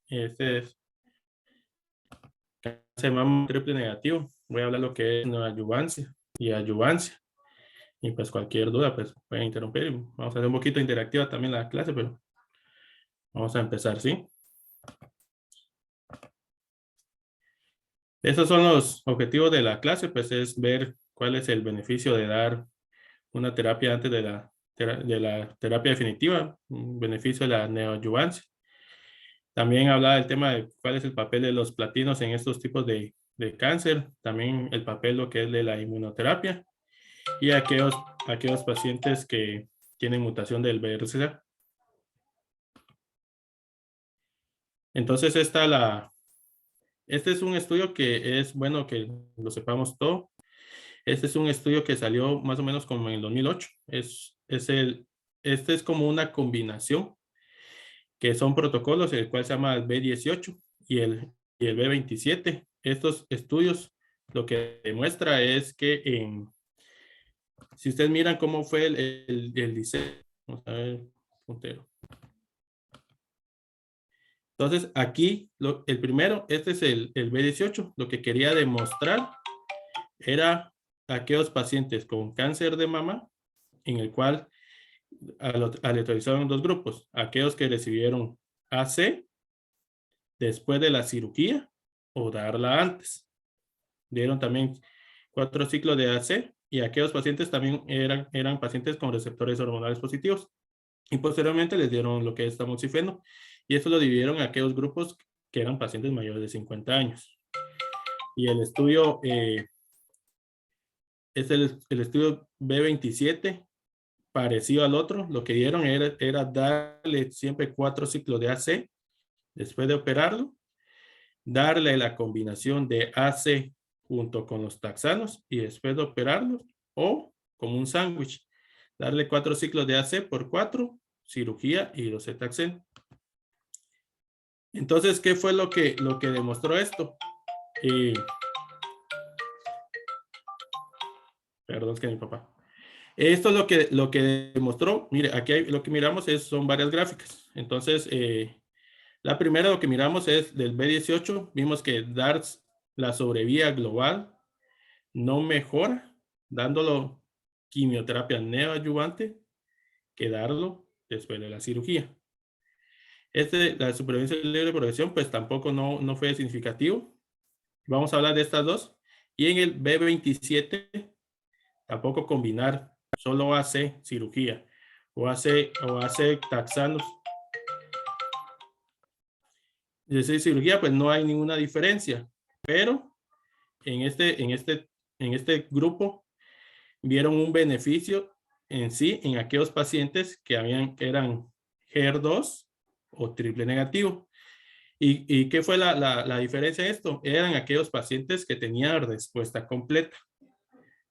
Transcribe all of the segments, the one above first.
Este es cáncer de mama triple negativo. Voy a hablar lo que es neoadyuvancia y adyuvancia. Y pues cualquier duda, pues pueden interrumpir. Vamos a hacer un poquito interactiva también la clase, pero vamos a empezar, ¿sí? Esos son los objetivos de la clase, pues es ver cuál es el beneficio de dar una terapia antes de la terapia definitiva, un beneficio de la neoadyuvancia. También hablaba del tema de cuál es el papel de los platinos en estos tipos de cáncer, también el papel lo que es de la inmunoterapia y aquellos pacientes que tienen mutación del BRCA. Entonces este es un estudio que es bueno que lo sepamos todo. Este es un estudio que salió más o menos como en el 2008. Este es como una combinación que son protocolos, el cual se llama el B18 y el B27. Estos estudios lo que demuestra es que si ustedes miran cómo fue el diseño, vamos a ver, puntero. Entonces aquí, el primero, este es el B18, lo que quería demostrar era aquellos pacientes con cáncer de mama en el cual aleatorizaron dos grupos, aquellos que recibieron AC después de la cirugía o darla antes. Dieron también 4 ciclos de AC y aquellos pacientes también eran pacientes con receptores hormonales positivos. Y posteriormente les dieron lo que es tamoxifeno y esto lo dividieron en aquellos grupos que eran pacientes mayores de 50 años. Y el estudio es el estudio B27, parecido al otro. Lo que dieron era darle siempre 4 ciclos de AC después de operarlo, darle la combinación de AC junto con los taxanos y después de operarlos, o como un sándwich, darle 4 ciclos de AC por 4, cirugía y docetaxel. Entonces, ¿qué fue lo que demostró esto? Perdón, es que mi papá. Esto es lo que demostró. Mire, aquí lo que miramos son varias gráficas. Entonces, la primera lo que miramos es del B18. Vimos que dar la sobrevida global no mejora dándolo quimioterapia neoadyuvante que darlo después de la cirugía. La supervivencia libre de progresión, pues tampoco no fue significativo. Vamos a hablar de estas dos. Y en el B27, tampoco combinar solo AC cirugía o AC taxanos. Es decir, cirugía, pues no hay ninguna diferencia. Pero en este grupo vieron un beneficio en sí en aquellos pacientes que eran HER2 o triple negativo. ¿Y qué fue la diferencia de esto? Eran aquellos pacientes que tenían respuesta completa.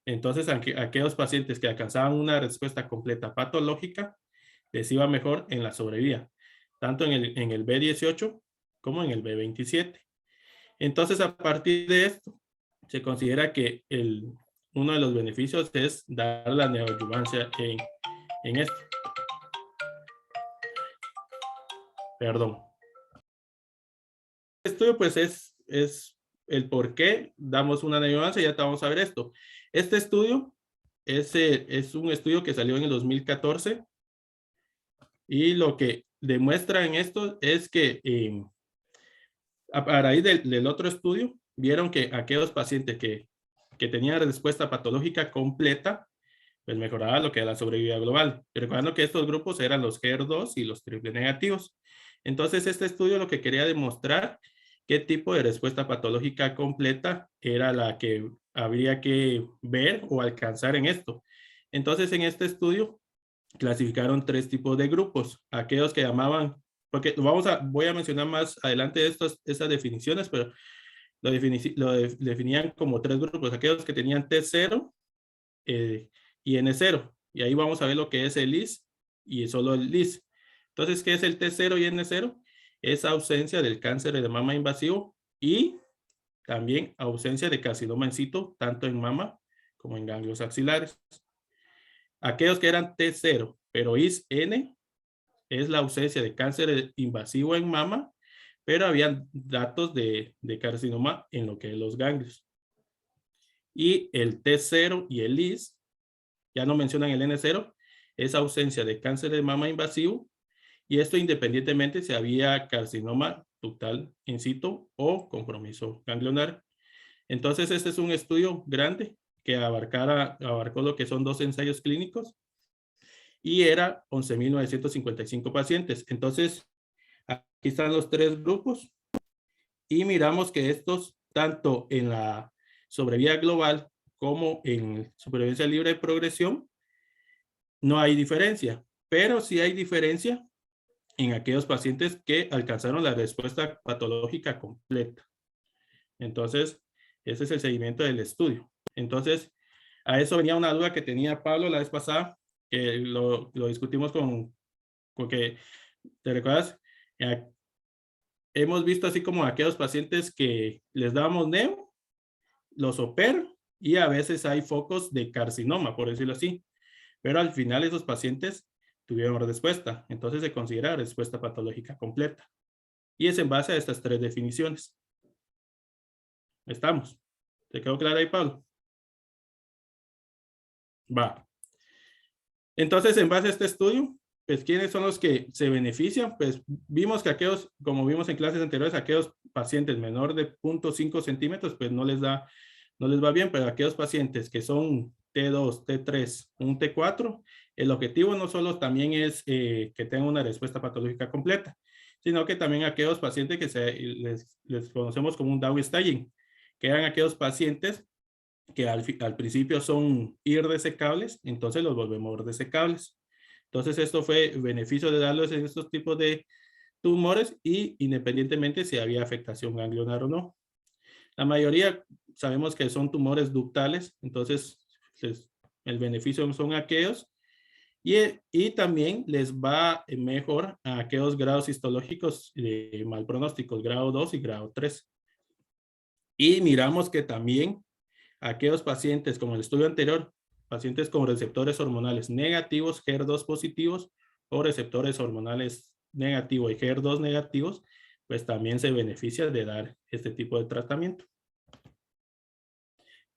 Entonces, aquellos pacientes que alcanzaban una respuesta completa patológica, les iba mejor en la sobrevida, tanto en el B18 como en el B27. Entonces, a partir de esto, se considera que uno de los beneficios es dar la neoadyuvancia en esto. Perdón. Este estudio, pues, es el por qué damos una neoadyuvancia. Ya te vamos a ver esto. Este estudio es un estudio que salió en el 2014 y lo que demuestra en esto es que a raíz del otro estudio, vieron que aquellos pacientes que tenían respuesta patológica completa, pues mejoraba lo que era la sobrevida global. Y recordando que estos grupos eran los HER2 y los triple negativos. Entonces, este estudio lo que quería demostrar qué tipo de respuesta patológica completa era la que habría que ver o alcanzar en esto. Entonces, en este estudio clasificaron 3 tipos de grupos. Aquellos que llamaban, porque voy a mencionar más adelante estas definiciones, pero definían como 3 grupos. Aquellos que tenían T0 y N0. Y ahí vamos a ver lo que es el LIS y solo el LIS. Entonces, ¿qué es el T0 y N0? Es ausencia del cáncer de mama invasivo y también ausencia de carcinoma in situ, tanto en mama como en ganglios axilares. Aquellos que eran T0, pero IS-N es la ausencia de cáncer invasivo en mama, pero había datos de carcinoma en lo que es los ganglios. Y el T0 y el LIS, ya no mencionan el N0, es ausencia de cáncer de mama invasivo, y esto independientemente si había carcinoma ductal in situ o compromiso ganglionar. Entonces, este es un estudio grande que abarcó lo que son 2 ensayos clínicos y era 11.955 pacientes. Entonces, aquí están los 3 grupos y miramos que estos, tanto en la sobrevida global como en supervivencia libre de progresión, no hay diferencia, pero sí hay diferencia en aquellos pacientes que alcanzaron la respuesta patológica completa. Entonces, ese es el seguimiento del estudio. Entonces, a eso venía una duda que tenía Pablo la vez pasada, que lo discutimos con que, ¿te recuerdas? Hemos visto así como aquellos pacientes que les damos neo, los operan y a veces hay focos de carcinoma, por decirlo así. Pero al final esos pacientes tuvieron respuesta. Entonces se considera respuesta patológica completa. Y es en base a estas 3 definiciones. ¿Estamos? ¿Te quedó claro ahí, Pablo? Va. Entonces, en base a este estudio, pues, ¿quiénes son los que se benefician? Pues, vimos que aquellos, como vimos en clases anteriores, aquellos pacientes menor de 0.5 centímetros, pues, no les va bien, pero aquellos pacientes que son T2, T3, un T4, el objetivo no solo también es que tengan una respuesta patológica completa, sino que también aquellos pacientes que les conocemos como un Down staging, que eran aquellos pacientes que al principio son irdesecables, entonces los volvemos desecables. Entonces esto fue beneficio de darles en estos tipos de tumores y independientemente si había afectación ganglionar o no. La mayoría sabemos que son tumores ductales, entonces el beneficio son aquellos y también les va mejor a aquellos grados histológicos de mal pronósticos, grado 2 y grado 3. Y miramos que también aquellos pacientes, como el estudio anterior, pacientes con receptores hormonales negativos, HER2 positivos, o receptores hormonales negativos y HER2 negativos, pues también se beneficia de dar este tipo de tratamiento.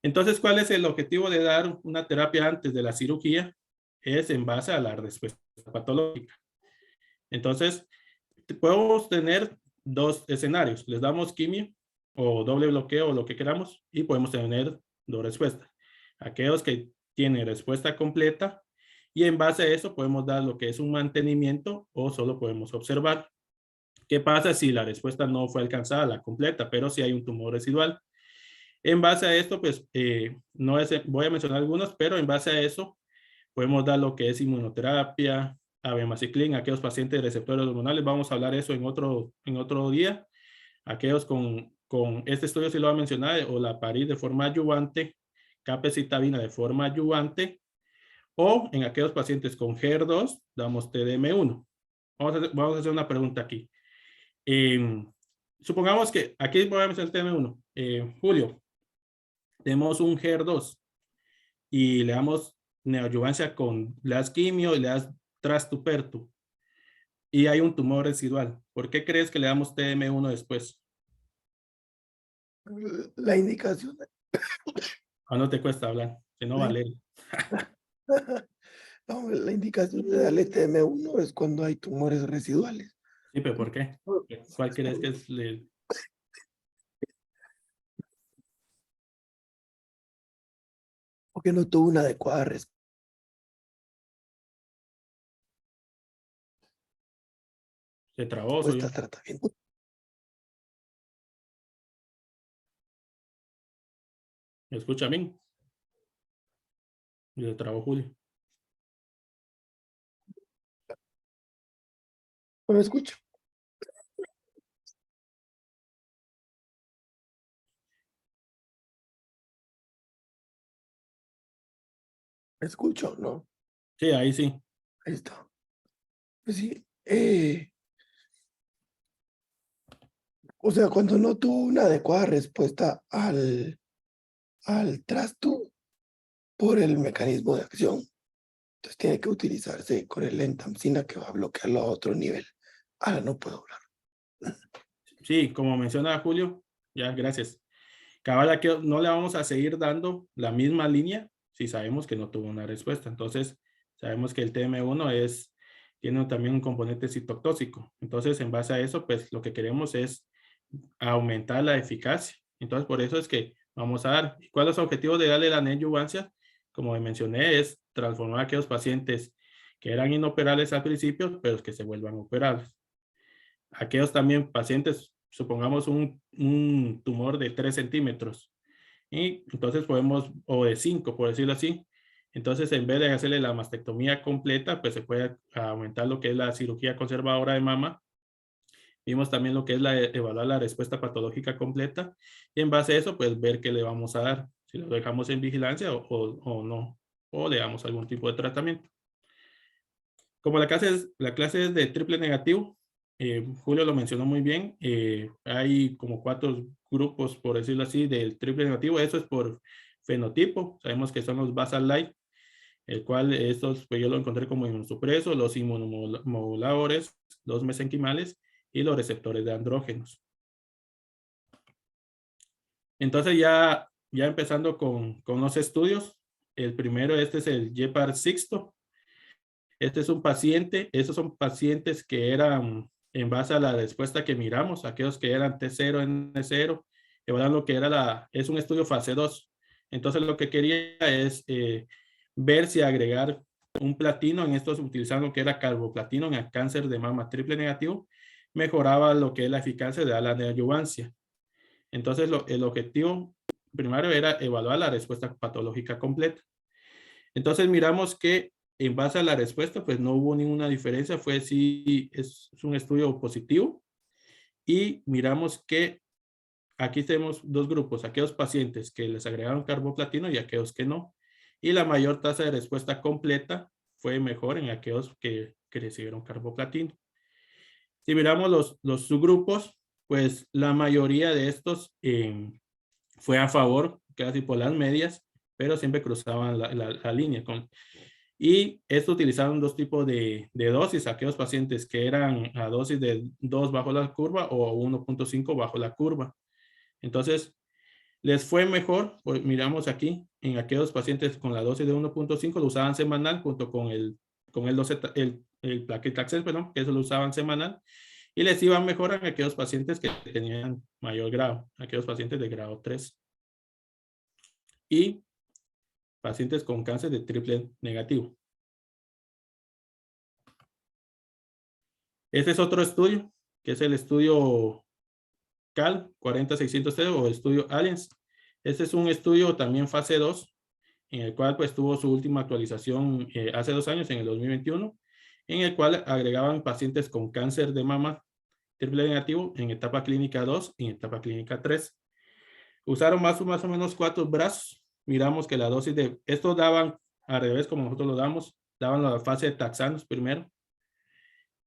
Entonces, ¿cuál es el objetivo de dar una terapia antes de la cirugía? Es en base a la respuesta patológica. Entonces, podemos tener 2 escenarios. Les damos quimio o doble bloqueo o lo que queramos y podemos tener 2 respuestas. Aquellos que tienen respuesta completa y en base a eso podemos dar lo que es un mantenimiento o solo podemos observar. ¿Qué pasa si la respuesta no fue alcanzada, la completa, pero si hay un tumor residual? En base a esto, pues, voy a mencionar algunos, pero en base a eso podemos dar lo que es inmunoterapia, abemaciclina, aquellos pacientes de receptores hormonales, vamos a hablar eso en otro día. Aquellos con este estudio sí lo va a mencionar, o la Paris de forma adyuvante, capecitabina de forma adyuvante, o en aquellos pacientes con HER2, damos TDM1. Vamos a hacer una pregunta aquí. Supongamos que, aquí voy a mencionar TDM1. Julio, tenemos un HER2 y le damos neoadyuvancia le das quimio y le das trastuperto y hay un tumor residual. ¿Por qué crees que le damos TM1 después? La indicación. ¿O no te cuesta hablar? Que no vale. No, la indicación de darle TM1 es cuando hay tumores residuales. Sí, pero ¿por qué? ¿Cuál crees que es Porque no tuvo una adecuada respuesta. se trabó? Soy yo. Al tratamiento. ¿Me escucha bien? Y se trabó Julio. No me escucho. ¿Me escucho? No. Sí, ahí sí. Ahí está. Pues sí. O sea, cuando no tuvo una adecuada respuesta al trasto por el mecanismo de acción, entonces tiene que utilizarse con el entamcina que va a bloquearlo a otro nivel. Ahora no puedo hablar. Sí, como menciona Julio, ya, gracias. Cabal, aquí no le vamos a seguir dando la misma línea si sabemos que no tuvo una respuesta. Entonces, sabemos que el TM1 tiene también un componente citotóxico. Entonces, en base a eso, pues lo que queremos es aumentar la eficacia. Entonces, por eso es que vamos a dar. ¿Cuál es el objetivo de darle la neoadjuvancia? Como mencioné, es transformar a aquellos pacientes que eran inoperables al principio, pero que se vuelvan operables. Aquellos también pacientes, supongamos un tumor de 3 centímetros, y entonces podemos, o de 5, por decirlo así. Entonces, en vez de hacerle la mastectomía completa, pues se puede aumentar lo que es la cirugía conservadora de mama. Vimos también lo que es evaluar la respuesta patológica completa y en base a eso, pues ver qué le vamos a dar, si lo dejamos en vigilancia o no, o le damos algún tipo de tratamiento. Como la clase es de triple negativo, Julio lo mencionó muy bien, hay como 4 grupos, por decirlo así, del triple negativo. Eso es por fenotipo. Sabemos que son los basal light, el cual estos, pues yo lo encontré como inmunosupresos, los inmunomoduladores, los mesenquimales y los receptores de andrógenos. Entonces ya empezando con los estudios, el primero, este es el Gepard Sixto. Este es un paciente, esos son pacientes que eran en base a la respuesta que miramos, aquellos que eran T0, N0, evaluando lo que era es un estudio fase 2. Entonces lo que quería es ver si agregar un platino en estos, utilizando lo que era carboplatino en el cáncer de mama triple negativo, mejoraba lo que es la eficacia de la neoadjuvancia. Entonces el objetivo primario era evaluar la respuesta patológica completa. Entonces miramos que en base a la respuesta, pues no hubo ninguna diferencia, fue si es un estudio positivo. Y miramos que aquí tenemos 2 grupos, aquellos pacientes que les agregaron carboplatino y aquellos que no. Y la mayor tasa de respuesta completa fue mejor en aquellos que recibieron carboplatino. Si miramos los subgrupos, pues la mayoría de estos fue a favor, casi por las medias, pero siempre cruzaban la línea. Y esto utilizaron 2 tipos de dosis, aquellos pacientes que eran a dosis de 2 bajo la curva o 1.5 bajo la curva. Entonces, les fue mejor, pues miramos aquí, en aquellos pacientes con la dosis de 1.5 lo usaban semanal junto con el 12, el Paclitaxel, perdón, que eso lo usaban semanal, y les iba mejor a aquellos pacientes que tenían mayor grado, aquellos pacientes de grado 3. Y pacientes con cáncer de triple negativo. Este es otro estudio, que es el estudio CAL 40603 o estudio Aliens. Este es un estudio también fase 2, en el cual pues tuvo su última actualización hace 2 años, en el 2021, en el cual agregaban pacientes con cáncer de mama triple negativo en etapa clínica 2 y en etapa clínica 3. Usaron más o menos 4 brazos. Miramos que la dosis de, estos daban al revés como nosotros lo damos, daban la fase de taxanos primero,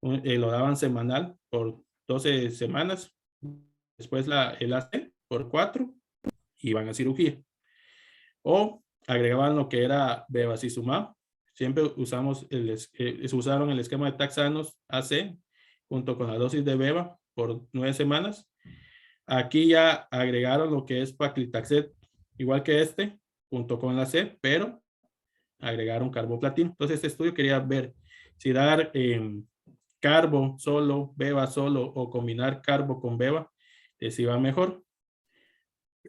lo daban semanal por 12 semanas, después el AC por 4 y van a cirugía. O agregaban lo que era bevacizumab, siempre usaron el esquema de taxanos AC junto con la dosis de beva por 9 semanas. Aquí ya agregaron lo que es paclitaxel, igual que este, junto con la C, pero agregaron carboplatino. Entonces este estudio quería ver si dar carbo solo, beba solo o combinar carbo con beba, les iba mejor.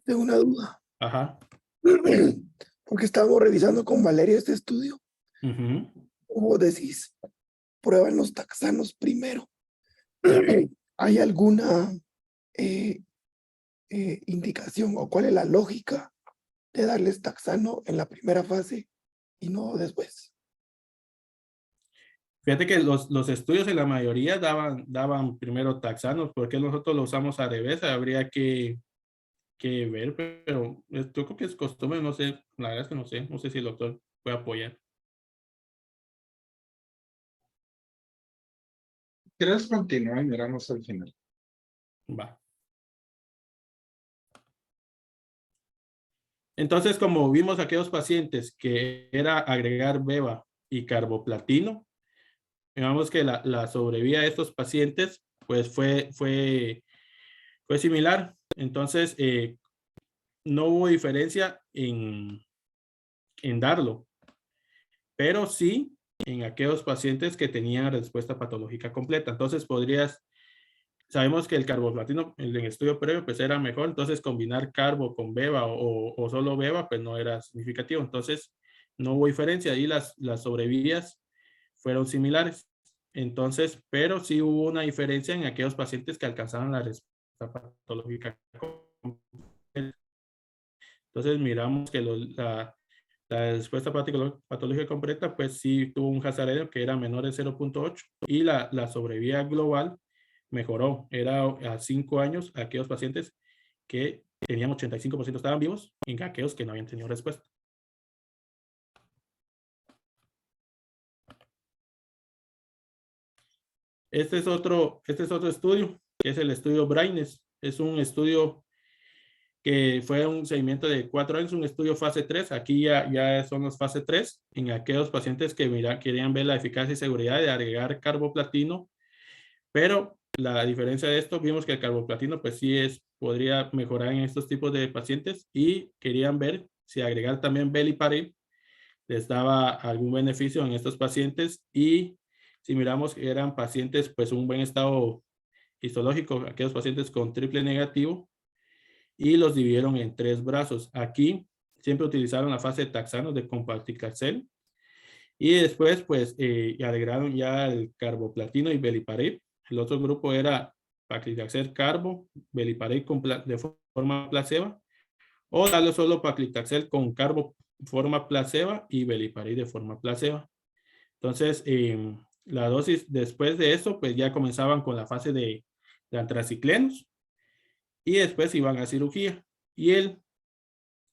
Tengo una duda. Ajá. Porque estábamos revisando con Valeria este estudio. Como decís, prueban los taxanos primero. ¿Hay alguna indicación o cuál es la lógica de darles taxano en la primera fase y no después? Fíjate que los estudios en la mayoría daban primero taxanos, porque nosotros lo usamos al revés, habría que ver, pero yo creo que es costumbre, no sé, la verdad es que no sé si el doctor puede apoyar. ¿Quieres continuar y miramos al final? Va. Entonces, como vimos aquellos pacientes que era agregar beva y carboplatino, digamos que la sobrevida de estos pacientes, pues fue Fue similar. Entonces, no hubo diferencia en darlo, pero sí en aquellos pacientes que tenían respuesta patológica completa. Entonces, sabemos que el carboplatino en el estudio previo pues era mejor, entonces combinar carbo con beba o solo beba pues no era significativo. Entonces, no hubo diferencia. Ahí las sobrevidas fueron similares. Entonces, pero sí hubo una diferencia en aquellos pacientes que alcanzaban la respuesta patológica completa. Entonces, miramos que la respuesta patológica completa, pues sí tuvo un hazard que era menor de 0.8 y la sobrevida global mejoró. Era a 5 años aquellos pacientes que tenían 85% estaban vivos y aquellos que no habían tenido respuesta. Este es otro estudio, que es el estudio Braines. Es un estudio que fue un seguimiento de 4 años, un estudio fase 3. Aquí ya son los fase 3 en aquellos pacientes que querían ver la eficacia y seguridad de agregar carboplatino, pero la diferencia de esto, vimos que el carboplatino pues sí podría mejorar en estos tipos de pacientes y querían ver si agregar también beliparib les daba algún beneficio en estos pacientes y si miramos que eran pacientes pues un buen estado histológico, aquellos pacientes con triple negativo, y los dividieron en 3 brazos. Aquí siempre utilizaron la fase de taxanos de compacticacel y después pues agregaron ya el carboplatino y beliparib. El otro grupo era paclitaxel carbo, beliparib de forma placebo o darle solo paclitaxel con carbo forma placebo y beliparib de forma placebo. Entonces, la dosis después de eso, pues ya comenzaban con la fase de antraciclenos y después iban a cirugía. Y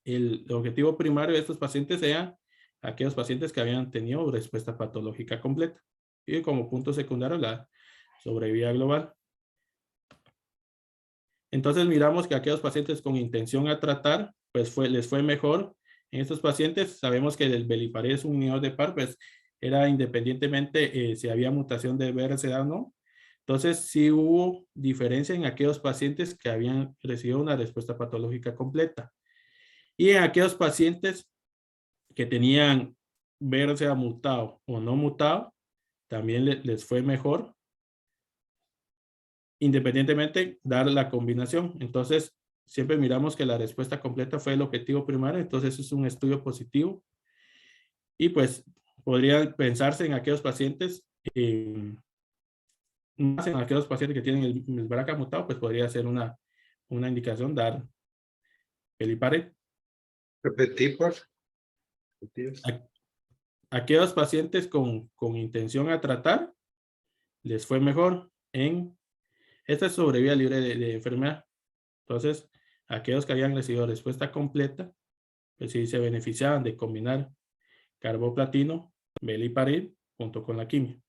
el objetivo primario de estos pacientes era aquellos pacientes que habían tenido respuesta patológica completa. Y como punto secundario, la sobrevida global. Entonces miramos que aquellos pacientes con intención a tratar, pues les fue mejor. En estos pacientes sabemos que el beliparib es un inhibidor de PAR, pues era independientemente si había mutación de BRCA o no. Entonces sí hubo diferencia en aquellos pacientes que habían recibido una respuesta patológica completa. Y en aquellos pacientes que tenían BRCA mutado o no mutado, también les fue mejor, independientemente dar la combinación. Entonces, siempre miramos que la respuesta completa fue el objetivo primario, entonces es un estudio positivo. Y pues podría pensarse en aquellos pacientes, más en aquellos pacientes que tienen el BRCA mutado, pues podría ser una indicación dar beliparib. Repetí, por. Aquellos pacientes con intención a tratar, les fue mejor en esta sobrevida libre de enfermedad. Entonces, aquellos que habían recibido respuesta completa, pues sí se beneficiaban de combinar carboplatino, beliparib, junto con la quimio.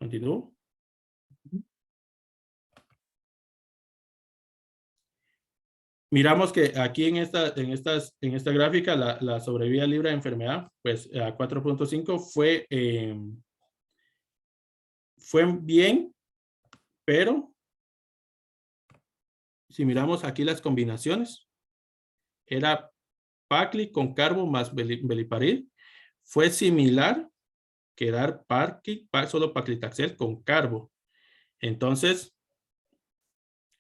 ¿Continúo? Miramos que aquí en esta gráfica la sobrevida libre de enfermedad, pues a 4.5 fue bien, pero si miramos aquí las combinaciones, era pacli con carbo más beliparib, fue similar que dar solo paclitaxel con carbo. Entonces,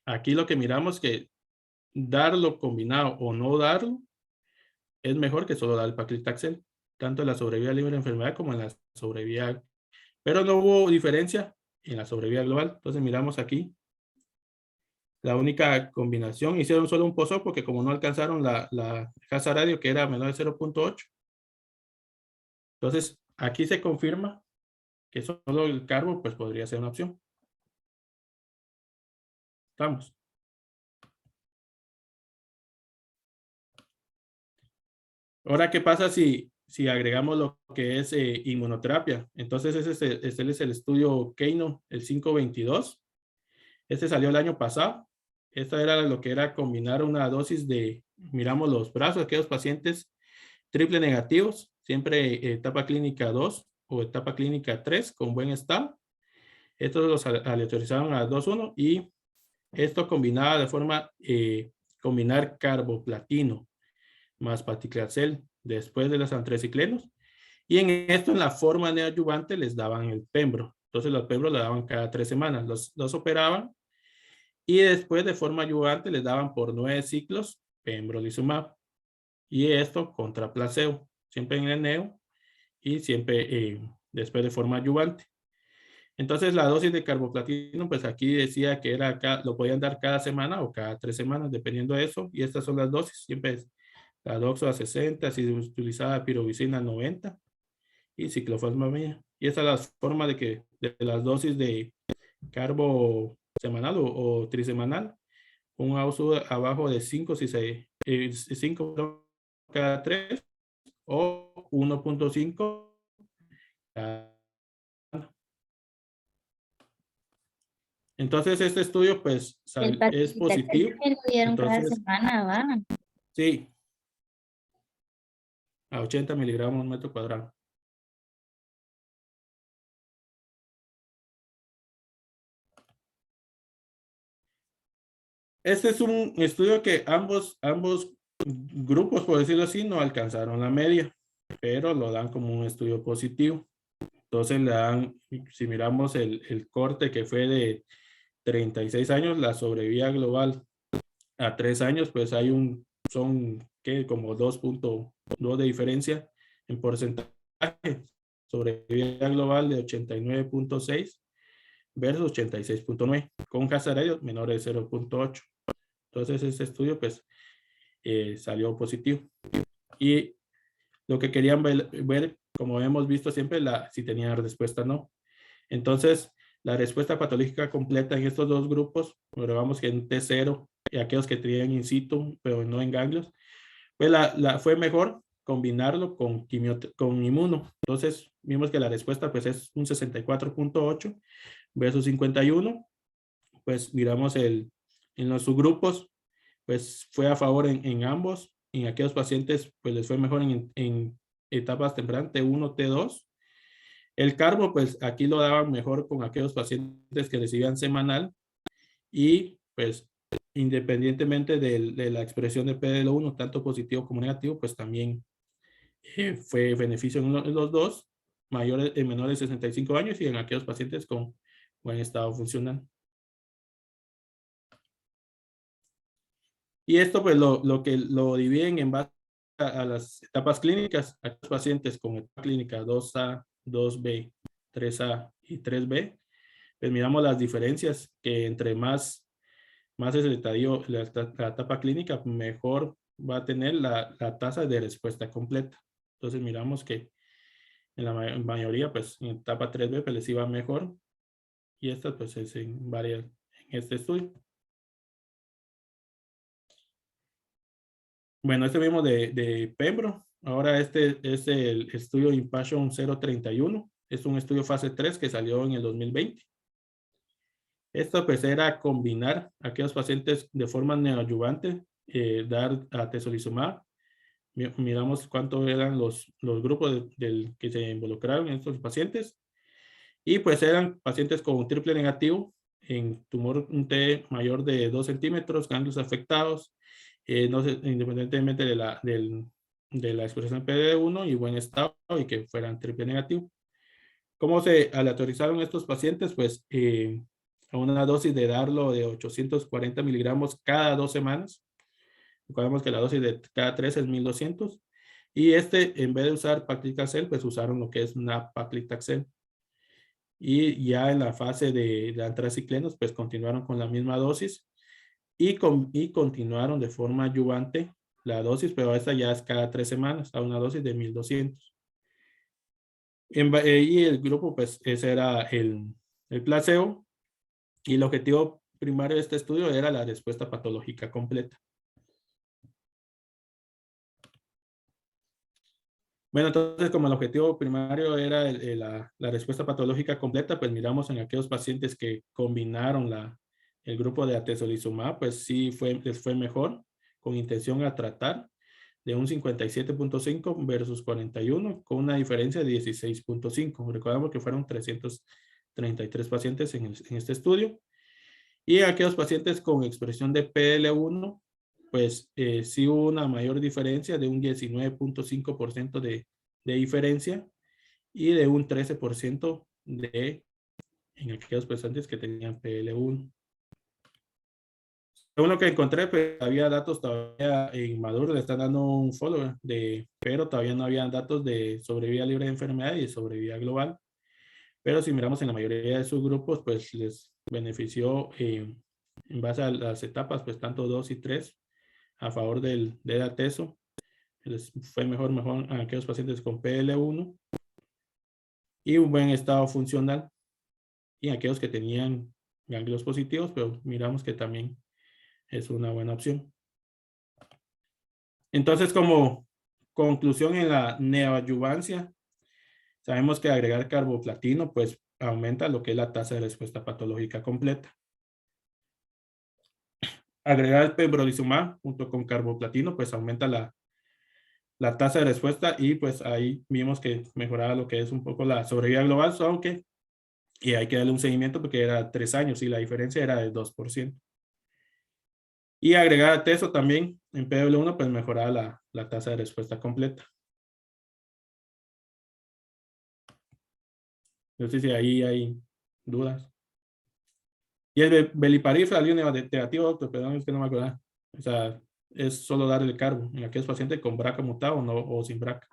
aquí lo que miramos que darlo combinado o no darlo es mejor que solo dar el paclitaxel, tanto en la sobrevida libre de enfermedad como en la sobrevida, pero no hubo diferencia en la sobrevida global. Entonces miramos aquí la única combinación, hicieron solo un pozo porque como no alcanzaron la hazard radio que era menor de 0.8, entonces aquí se confirma que solo el carbo pues podría ser una opción. Estamos. Ahora, ¿qué pasa si agregamos lo que es inmunoterapia? Entonces, este es el estudio Keino, el 522. Este salió el año pasado. Esta era lo que era combinar una dosis miramos los brazos de aquellos pacientes triple negativos, siempre etapa clínica 2, o etapa clínica 3 con buen estado. Estos los aleatorizaron a 2-1 y esto combinaba de forma, combinar carboplatino más paticlacel después de los antraciclenos. Y en esto, en la forma neoadyuvante, les daban el pembro. Entonces, los pembros le daban cada 3 semanas. Los operaban y después, de forma adyuvante, les daban por 9 ciclos pembrolizumab. Y esto contra placebo, siempre en el neo y siempre después de forma adyuvante. Entonces, la dosis de carboplatino, pues aquí decía que era lo podían dar cada semana o cada 3 semanas, dependiendo de eso. Y estas son las dosis. Siempre es la doxo a 60, si utilizada pirovicina 90 y ciclofosfamida. Y esa es la forma de las dosis de carbo semanal o trisemanal. Un uso abajo de 5 si 5 cada 3 o 1.5 cada. Entonces, este estudio, pues, El es Pacificatel positivo. me lo dieron cada Entonces, semana, ¿va? sí, a 80 miligramos metro cuadrado. Este es un estudio que ambos grupos, por decirlo así, no alcanzaron la media, pero lo dan como un estudio positivo. Entonces le dan, si miramos el corte que fue de 36 años, la sobrevida global a 3 años, pues son como 2.2 de diferencia en porcentaje. Sobrevida global de 89.6 versus 86.9, con hazard menor de 0.8. Entonces, este estudio, pues, salió positivo. Y lo que querían ver, como hemos visto siempre, si tenían respuesta o no. Entonces, la respuesta patológica completa en estos dos grupos, pero vamos que en T0 y aquellos que tenían in situ, pero no en ganglios, pues fue mejor combinarlo con inmuno. Entonces, vimos que la respuesta pues es un 64.8 versus 51. Pues miramos en los subgrupos, pues fue a favor en ambos. En aquellos pacientes, pues les fue mejor en etapas tempranas, T1, T2. El carbo, pues aquí lo daban mejor con aquellos pacientes que recibían semanal y pues independientemente de la expresión de PDL1, tanto positivo como negativo, pues también fue beneficio en los dos, menores de 65 años y en aquellos pacientes con buen estado funcional. Y esto pues lo que lo dividen en base a las etapas clínicas, a los pacientes con etapa clínica 2A, 2B, 3A y 3B, pues miramos las diferencias que entre más es el estadio, la etapa clínica, mejor va a tener la tasa de respuesta completa. Entonces miramos que en la mayoría, pues en etapa 3B, pues les iba mejor. Y esta pues es en varias, en este estudio. Bueno, este vimos de Pembro. Ahora este es el estudio Impassion 031. Es un estudio fase 3 que salió en el 2020. Esto pues era combinar a aquellos pacientes de forma neoadyuvante, dar atezolizumab. Miramos cuánto eran los grupos del que se involucraron en estos pacientes. Y pues eran pacientes con un triple negativo en tumor un T mayor de 2 centímetros, ganglios afectados, no sé, independientemente de la expresión PD1 y buen estado y que fueran triple negativo. ¿Cómo se aleatorizaron estos pacientes? Pues a una dosis de darlo de 840 miligramos cada 2 semanas. Recordemos que la dosis de cada 3 es 1200. Y en vez de usar paclitaxel, pues usaron lo que es una paclitaxel. Y ya en la fase de antraciclenos, pues continuaron con la misma dosis y continuaron de forma adyuvante la dosis, pero esta ya es cada 3 semanas, a una dosis de 1200. Y el grupo, pues ese era el placebo, y el objetivo primario de este estudio era la respuesta patológica completa. Bueno, entonces como el objetivo primario era la respuesta patológica completa, pues miramos en aquellos pacientes que combinaron el grupo de atezolizumab, pues sí les fue mejor con intención a tratar. de un 57.5 versus 41, con una diferencia de 16.5. Recordamos que fueron 333 pacientes en este estudio. Y aquellos pacientes con expresión de PL1, pues sí hubo una mayor diferencia de un 19.5% de diferencia y de un 13% en aquellos pacientes que tenían PL1. Según lo que encontré, pues había datos todavía en Maduro, le están dando un follow, pero todavía no había datos de sobrevida libre de enfermedad y de sobrevida global. Pero si miramos en la mayoría de sus grupos, pues les benefició en base a las etapas, pues tanto 2 y 3 a favor del atezo. Les fue mejor a aquellos pacientes con PL1 y un buen estado funcional, y aquellos que tenían ganglios positivos, pero miramos que también es una buena opción. Entonces, como conclusión en la neoadyuvancia, sabemos que agregar carboplatino pues aumenta lo que es la tasa de respuesta patológica completa. Agregar el pembrolizumab junto con carboplatino pues aumenta la tasa de respuesta, y pues ahí vimos que mejoraba lo que es un poco la sobrevida global, aunque y hay que darle un seguimiento porque era 3 años y la diferencia era de 2%. Y agregar atezo también en PW1 pues mejoraba la tasa de respuesta completa. No sé si ahí hay dudas. Y el beliparib salió negativo, doctor, perdón, es que no me acuerdo. O sea, es solo darle carbo en aquellos pacientes con BRCA mutado o sin BRCA.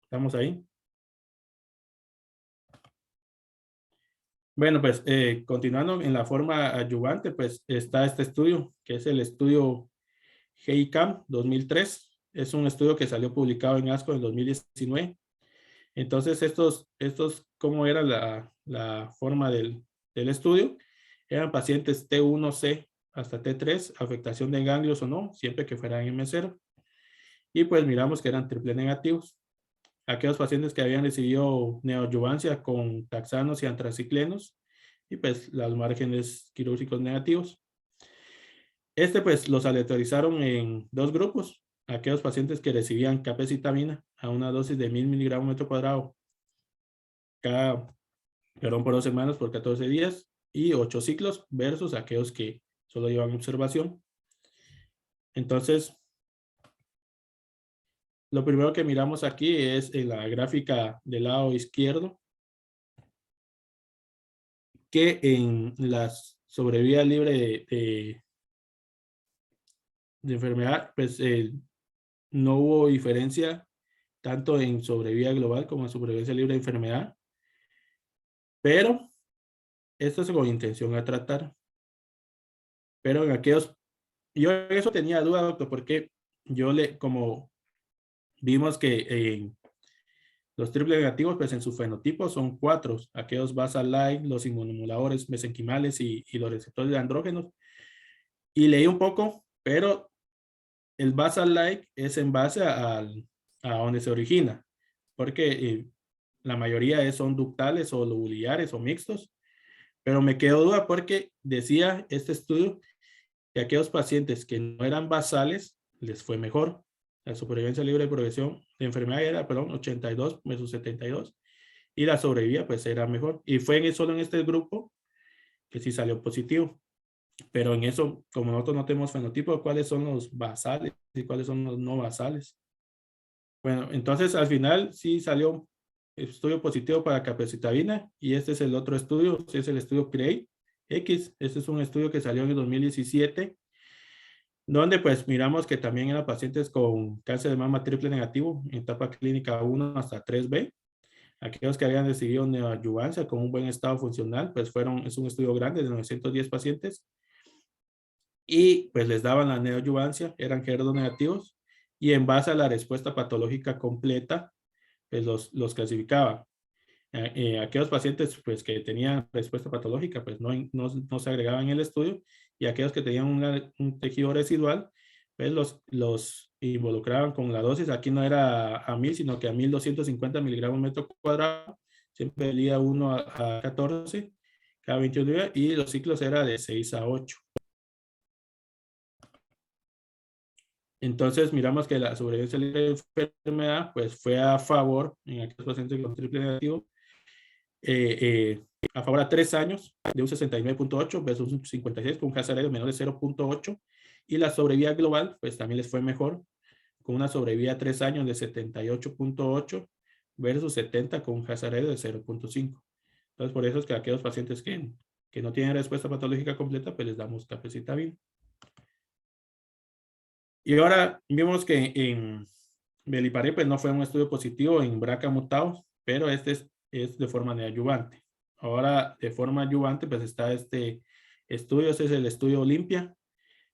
¿Estamos ahí? Bueno, pues continuando en la forma adyuvante, pues está este estudio, que es el estudio GICAM 2003. Es un estudio que salió publicado en ASCO en 2019. Entonces, ¿cómo era la forma del estudio? Eran pacientes T1C hasta T3, afectación de ganglios o no, siempre que fueran M0. Y pues miramos que eran triple negativos. Aquellos pacientes que habían recibido neoadyuvancia con taxanos y antraciclenos, y pues los márgenes quirúrgicos negativos. Pues los aleatorizaron en 2 grupos. Aquellos pacientes que recibían capecitabina a una dosis de 1000 miligramos metro cuadrado por 2 semanas por 14 días y 8 ciclos, versus aquellos que solo llevan observación. Entonces, lo primero que miramos aquí es en la gráfica del lado izquierdo, que en la sobrevida libre de enfermedad, pues no hubo diferencia tanto en sobrevida global como en sobrevivencia libre de enfermedad, pero esto es con intención a tratar. Pero en aquellos, yo en eso tenía duda, doctor, porque como vimos que los triple negativos, pues en su fenotipo son 4, aquellos basal-like, los inmunomoduladores mesenquimales y los receptores de andrógenos. Y leí un poco, pero el basal-like es en base a donde se origina, porque la mayoría son ductales o lobulares o mixtos, pero me quedó duda porque decía este estudio que aquellos pacientes que no eran basales les fue mejor. La supervivencia libre de progresión de enfermedad era, 82 versus 72, y la sobrevida pues era mejor. Y fue solo en este grupo que sí salió positivo. Pero en eso, como nosotros no tenemos fenotipo, ¿cuáles son los basales y cuáles son los no basales? Bueno, entonces al final sí salió estudio positivo para capecitabina, y este es el otro estudio, es el estudio CREATE-X. Este es un estudio que salió en el 2017, donde pues miramos que también eran pacientes con cáncer de mama triple negativo en etapa clínica 1 hasta 3B. Aquellos que habían recibido neoadyuvancia con un buen estado funcional, pues es un estudio grande de 910 pacientes, y pues les daban la neoadyuvancia, eran gerdos negativos, y en base a la respuesta patológica completa, pues los clasificaba. Aquellos pacientes pues que tenían respuesta patológica pues no se agregaban en el estudio, y aquellos que tenían un tejido residual pues los involucraban con la dosis. Aquí no era a 1000, sino que a 1250 miligramos metro cuadrado, siempre el día 1 a 14 cada 21 días, y los ciclos era de 6 a 8. Entonces miramos que la sobrevivencia libre de enfermedad pues fue a favor en aquellos pacientes con triple negativo, a favor a 3 años de un 69.8 versus un 56 con un hazard ratio menor de 0.8, y la sobrevida global pues también les fue mejor con una sobrevida a 3 años de 78.8 versus 70 con un hazard ratio de 0.5. Entonces por eso es que a aquellos pacientes que no tienen respuesta patológica completa pues les damos capecitabina. Y ahora vimos que en Beliparib pues no fue un estudio positivo en BRCA mutados, pero este es de forma neoadyuvante. Ahora de forma adyuvante pues está este estudio, este es el estudio Olimpia.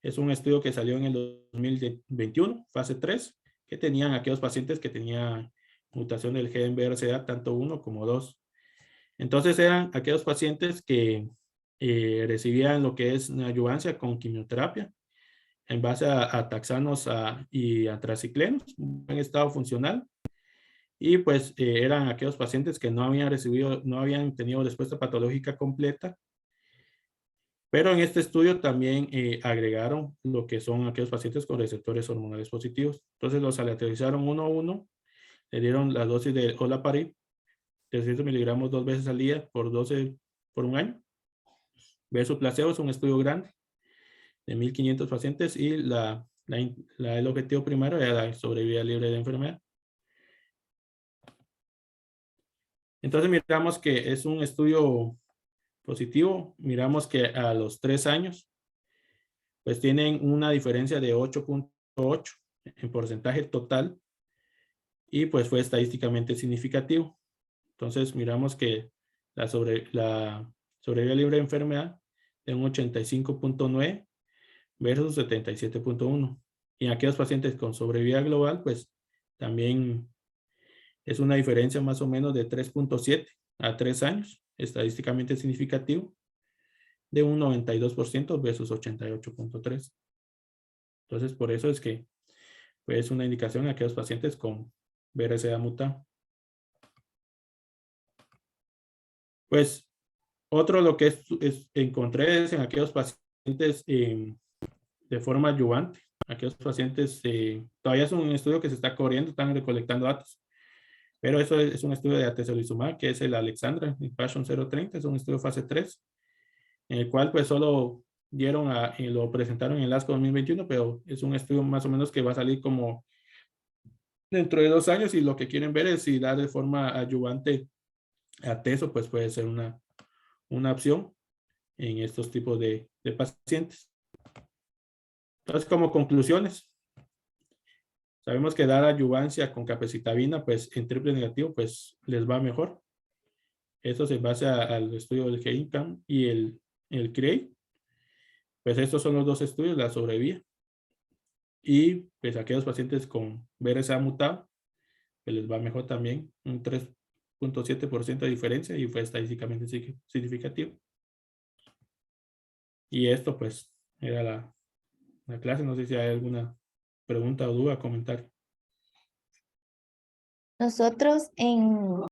Es un estudio que salió en el 2021, fase 3, que tenían aquellos pacientes que tenían mutación del gen BRCA tanto 1 como 2. Entonces eran aquellos pacientes que recibían lo que es neoadyuvancia con quimioterapia en base a taxanos y antraciclenos, en estado funcional. Y pues eran aquellos pacientes que no habían tenido respuesta patológica completa. Pero en este estudio también agregaron lo que son aquellos pacientes con receptores hormonales positivos. Entonces los aleatorizaron 1 a 1, le dieron la dosis de olaparib, 300 miligramos 2 veces al día por 12 por un año. Versus placebo, es un estudio grande de 1.500 pacientes y el objetivo primario era la sobrevida libre de enfermedad. Entonces miramos que es un estudio positivo. Miramos que a los 3 años pues tienen una diferencia de 8.8 en porcentaje total y pues fue estadísticamente significativo. Entonces miramos que la sobrevida libre de enfermedad de un 85.9 versus 77.1. Y en aquellos pacientes con sobrevida global, pues también es una diferencia más o menos de 3.7 a 3 años, estadísticamente significativo, de un 92% versus 88.3. Entonces, por eso es que pues, es una indicación a aquellos pacientes con BRCA mutado. Pues, otro lo que encontré es en aquellos pacientes de forma adyuvante. Aquellos pacientes, todavía es un estudio que se está corriendo, están recolectando datos. Pero eso es un estudio de atezolizumab, que es el Alexandra, el Passion 030, es un estudio fase 3, en el cual pues solo lo presentaron en el ASCO 2021, pero es un estudio más o menos que va a salir como dentro de 2 años, y lo que quieren ver es si dar de forma adyuvante atezo, pues puede ser una opción en estos tipos de pacientes. Entonces, como conclusiones, sabemos que dar adyuvancia con capecitabina, pues en triple negativo, pues les va mejor. Eso se basa al estudio del GEICAM y el CREI. Pues estos son los 2 estudios, la sobrevida. Y pues aquellos pacientes con BRCA mutado, que les va mejor también, un 3.7% de diferencia y fue estadísticamente significativo. Y esto pues era la clase. No sé si hay alguna pregunta o duda, comentario. Nosotros en